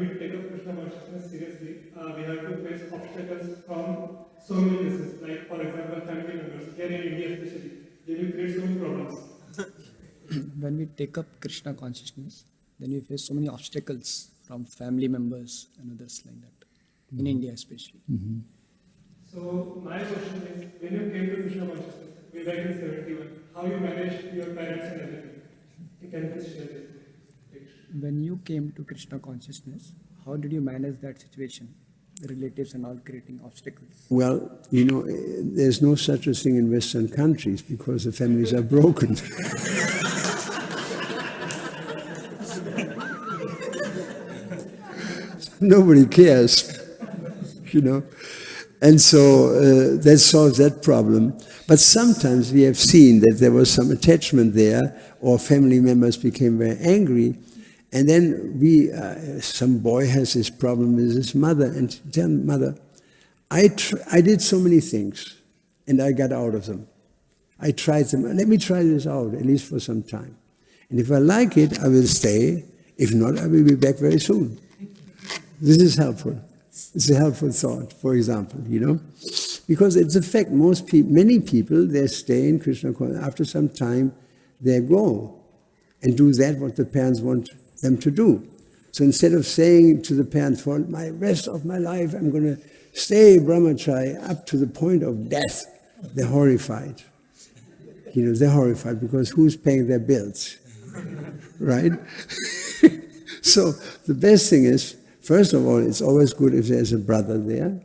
we take up Krishna consciousness seriously, we have to face obstacles from so many places, like for example, family members, here in India especially, they will create so many problems. When we take up Krishna consciousness, then we face so many obstacles from family members and others like that, in India especially. So my question is, when you came to Krishna consciousness, way back in 71, how you managed your parents and everything? You can please share this. When you came to Krishna consciousness, how did you manage that situation? The relatives and all creating obstacles. Well, there's no such a thing in Western countries because the families are broken. Nobody cares, And so that solves that problem. But sometimes we have seen that there was some attachment there, or family members became very angry. And then some boy has this problem with his mother, and tell mother, I did so many things, and I got out of them. I tried them. Let me try this out, at least for some time. And if I like it, I will stay. If not, I will be back very soon. This is helpful. It's a helpful thought, for example, Because it's a fact, many people, they stay in Krishna consciousness. After some time, they go and do that what the parents want them to do. So instead of saying to the parents, for my rest of my life, I'm going to stay brahmachari up to the point of death, they're horrified. They're horrified because who's paying their bills, right? So the best thing is, first of all, it's always good if there's a brother there,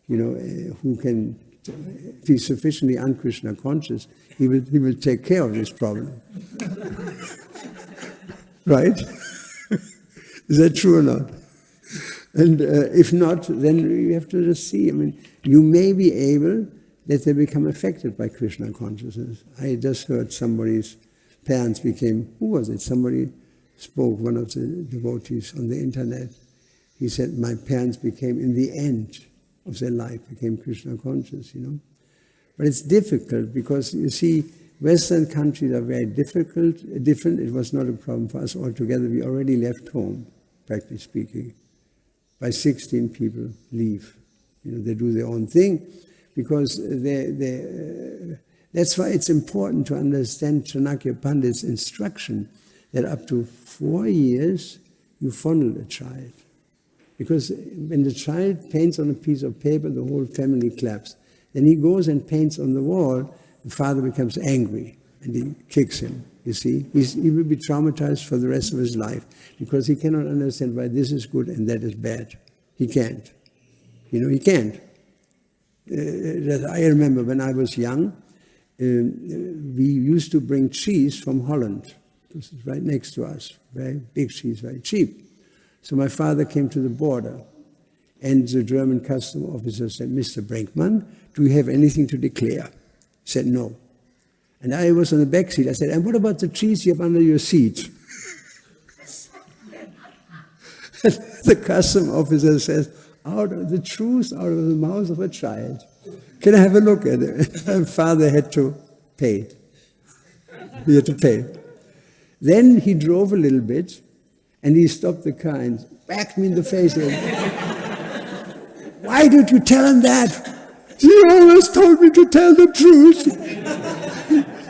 who can, if he's sufficiently un-Krishna conscious, he will take care of this problem. Right? Is that true or not? And if not, then you have to just see. You may be able that they become affected by Krishna consciousness. I just heard somebody's parents became, who was it? Somebody spoke, one of the devotees on the internet. He said, my parents became, in the end of their life, became Krishna conscious, But it's difficult because, you see, Western countries are very different. It was not a problem for us altogether. We already left home, practically speaking. By 16, people leave. They do their own thing because that's why it's important to understand Chanakya Pandit's instruction that up to 4 years you fondle a child. Because when the child paints on a piece of paper, the whole family claps. Then he goes and paints on the wall. The father becomes angry and he kicks him, you see. He will be traumatized for the rest of his life because he cannot understand why this is good and that is bad. He can't. He can't. I remember when I was young, we used to bring cheese from Holland. This is right next to us. Very big cheese, very cheap. So my father came to the border and the German custom officer said, Mr. Brinkmann, do you have anything to declare? He said, no. And I was on the back seat. I said, and what about the cheese you have under your seat? The custom officer says, out of the truth out of the mouth of a child. Can I have a look at it? My father had to pay. He had to pay. Then he drove a little bit and he stopped the car and whacked me in the face. Why did you tell him that? He always told me to tell the truth.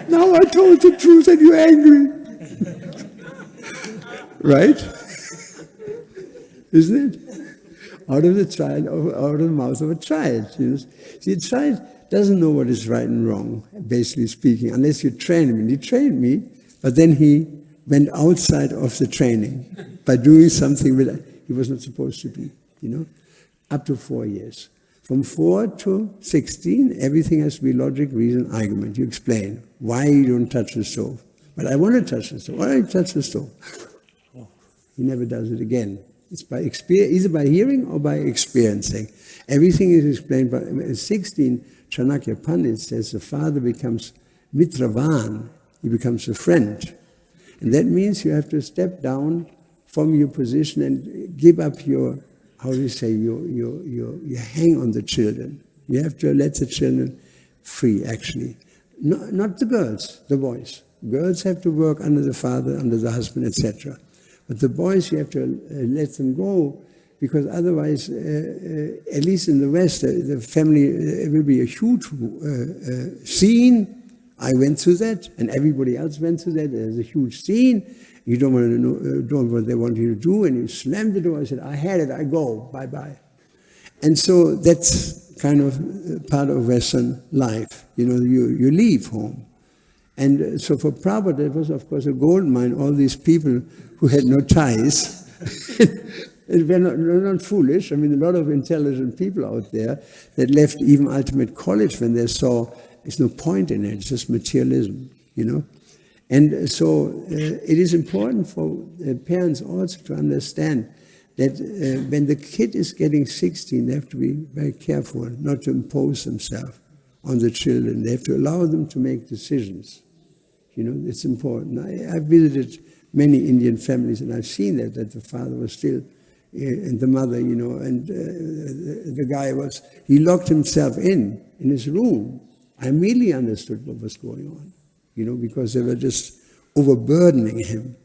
Now I told the truth and you're angry. Right? Isn't it? Out of the mouth of a child. See, a child doesn't know what is right and wrong, basically speaking, unless you train him. And he trained me, but then he went outside of the training by doing something that he was not supposed to do, up to 4 years. From 4 to 16, everything has to be logic, reason, argument. You explain why you don't touch the stove. But I want to touch the stove. Why don't you touch the stove? He never does it again. It's by experience, either by hearing or by experiencing. Everything is explained by 16. Chanakya Pandit says the father becomes mitravan, he becomes a friend. And that means you have to step down from your position and give up your, you hang on the children. You have to let the children free, actually. Not the girls, the boys. Girls have to work under the father, under the husband, etc. But the boys, you have to let them go, because otherwise, at least in the West, the family, it will be a huge scene. I went through that, and everybody else went through that. There's a huge scene. You don't want to know, don't what they want you to do, and you slam the door. I said, I had it, I go, bye-bye. And so that's kind of part of Western life. You know, you leave home. And so for Prabhupada, it was, of course, a gold mine, all these people who had no ties. They're not foolish. I mean, a lot of intelligent people out there that left even ultimate college when they saw there's no point in it, it's just materialism, you know. And so it is important for parents also to understand that when the kid is getting 16, they have to be very careful not to impose themselves on the children. They have to allow them to make decisions. You know, it's important. I've visited many Indian families, and I've seen that the father was still, and the mother, you know, and the guy he locked himself in his room. I immediately understood what was going on, you know, because they were just overburdening him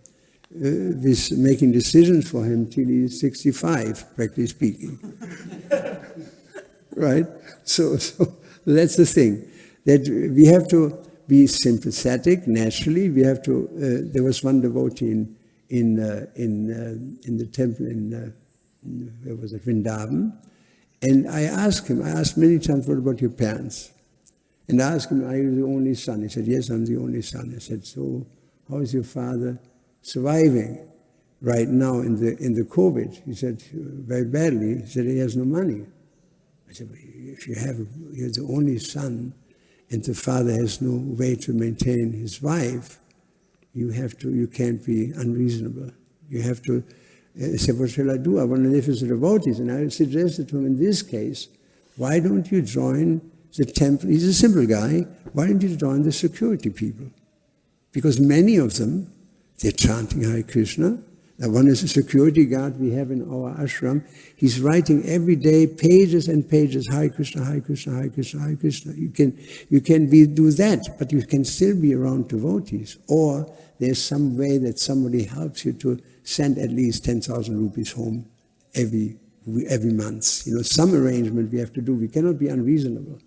with making decisions for him till he's 65, practically speaking. Right? So that's the thing, that we have to be sympathetic, naturally. We have to, there was one devotee in the temple where was it, Vrindavan, and I asked many times, what about your parents? And I asked him, are you the only son? He said, yes, I'm the only son. I said, so how is your father surviving right now in the COVID? He said, very badly. He said, he has no money. I said, if you're the only son, and the father has no way to maintain his wife, you can't be unreasonable. You have to say, what shall I do? I want to live as a devotees. And I suggested to him, in this case, why don't you join the temple? He's a simple guy. Why don't you join the security people? Because many of them, they're chanting Hare Krishna. Now, one is a security guard we have in our ashram. He's writing every day pages and pages, Hare Krishna, Hare Krishna, Hare Krishna, Hare Krishna. You can do that, but you can still be around devotees. Or there's some way that somebody helps you to send at least 10,000 rupees home every month. You know, some arrangement we have to do. We cannot be unreasonable.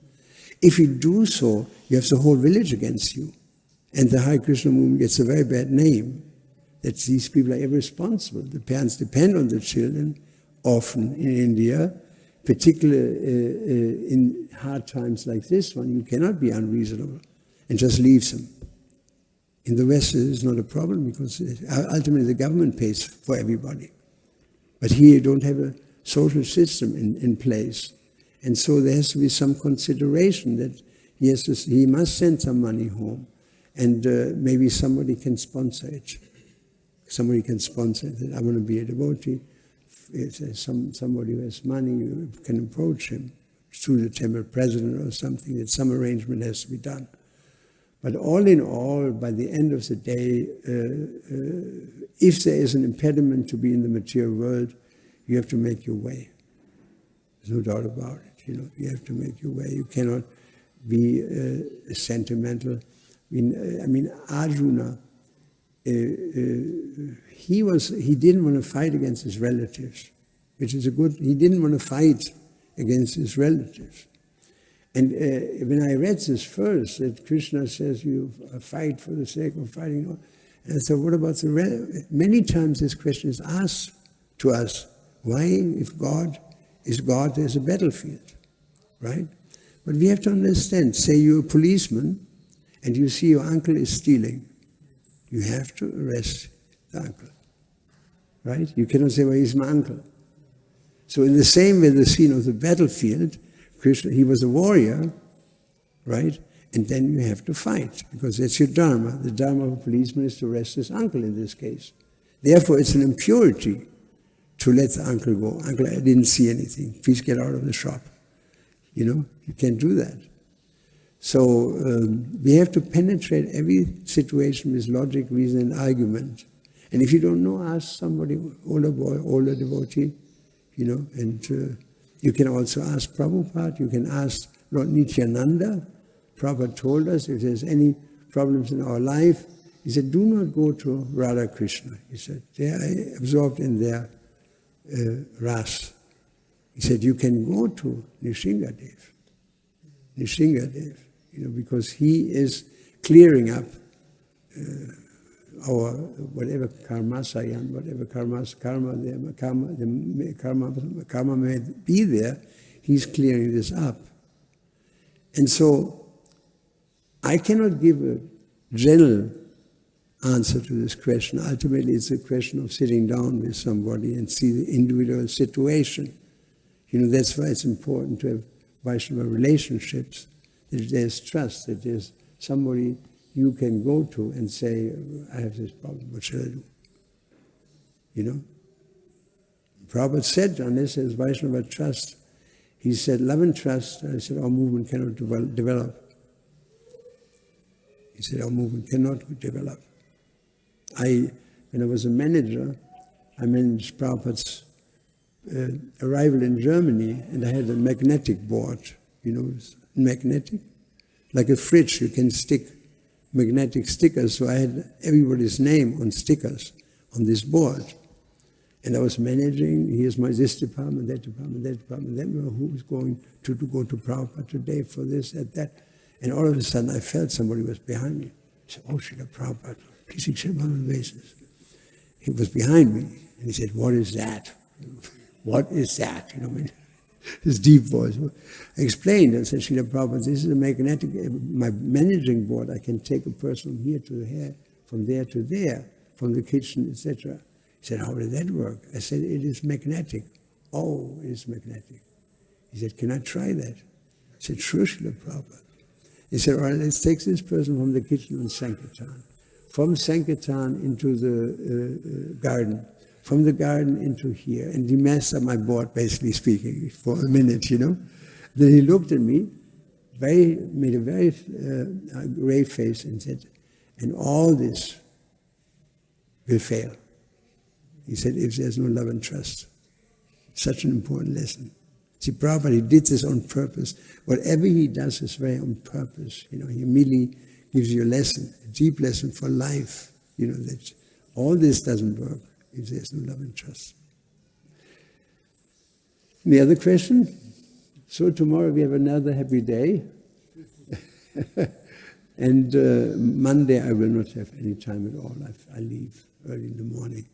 If you do so, you have the whole village against you. And the Hare Krishna movement gets a very bad name, that these people are irresponsible. The parents depend on the children, often in India, particularly in hard times like this one. You cannot be unreasonable and just leave them. In the West, it is not a problem, because ultimately the government pays for everybody. But here you don't have a social system in place. And so there has to be some consideration that he must send some money home, and maybe somebody can sponsor it. Somebody can sponsor it. I want to be a devotee. If there's somebody who has money, you can approach him through the temple president or something, that some arrangement has to be done. But all in all, by the end of the day, if there is an impediment to be in the material world, you have to make your way. There's no doubt about it. You know, you have to make your way. You cannot be sentimental. I mean, Arjuna, he didn't want to fight against his relatives, which is he didn't want to fight against his relatives. And when I read this verse, that Krishna says you fight for the sake of fighting, and I said, what about the relatives? Many times this question is asked to us, why, if God is God, there's a battlefield, right? But we have to understand, say you're a policeman, and you see your uncle is stealing, you have to arrest the uncle, right? You cannot say, well, he's my uncle. So in the same way, the scene of the battlefield, Krishna, he was a warrior, right? And then you have to fight, because that's your dharma. The dharma of a policeman is to arrest his uncle in this case. Therefore, it's an impurity to let the uncle go. Uncle, I didn't see anything. Please get out of the shop. You know, you can't do that. So we have to penetrate every situation with logic, reason, and argument. And if you don't know, ask somebody, older boy, older devotee, you know, and you can also ask Prabhupada, you can ask Lord Nityananda. Prabhupada told us if there's any problems in our life, He said, do not go to Radha Krishna. He said, they are absorbed in their ras. He said, you can go to Nishingadev, because he is clearing up our whatever karma may be there, he's clearing this up. And so, I cannot give a general answer to this question. Ultimately, it's a question of sitting down with somebody and see the individual situation. That's why it's important to have Vaishnava relationships, that there's trust, that there's somebody you can go to and say, I have this problem, what shall I do? Prabhupada said, unless there's Vaishnava trust, he said, love and trust, I said, our movement cannot develop. He said, our movement cannot develop. When I was a manager, I managed Prabhupada's arrival in Germany, and I had a magnetic board, magnetic, like a fridge, you can stick magnetic stickers, so I had everybody's name on stickers on this board. And I was managing, here's this department, that department, that department, who was going to go to Prabhupada today for this, that. And all of a sudden I felt somebody was behind me. I said, oh, Srila Prabhupada, please accept my obeisances. He was behind me, and he said, what is that? What is that? His deep voice. I explained, I said, Srila Prabhupada, this is a magnetic, my managing board, I can take a person from here to here, from there to there, from the kitchen, etc. He said, how did that work? I said, it is magnetic. Oh, it is magnetic. He said, can I try that? I said, sure, Srila Prabhupada. He said, all right, let's take this person from the kitchen on Sankirtan. From Sankirtan into the garden. From the garden into here. And he messed up my board, basically speaking, for a minute, Then he looked at me, made a very grave face and said, and all this will fail. He said, if there's no love and trust. Such an important lesson. See, Prabhupada, he did this on purpose. Whatever he does is very on purpose. He immediately gives you a lesson, a deep lesson for life. That all this doesn't work if there's no love and trust. The other question? So tomorrow we have another happy day. And Monday I will not have any time at all. I leave early in the morning.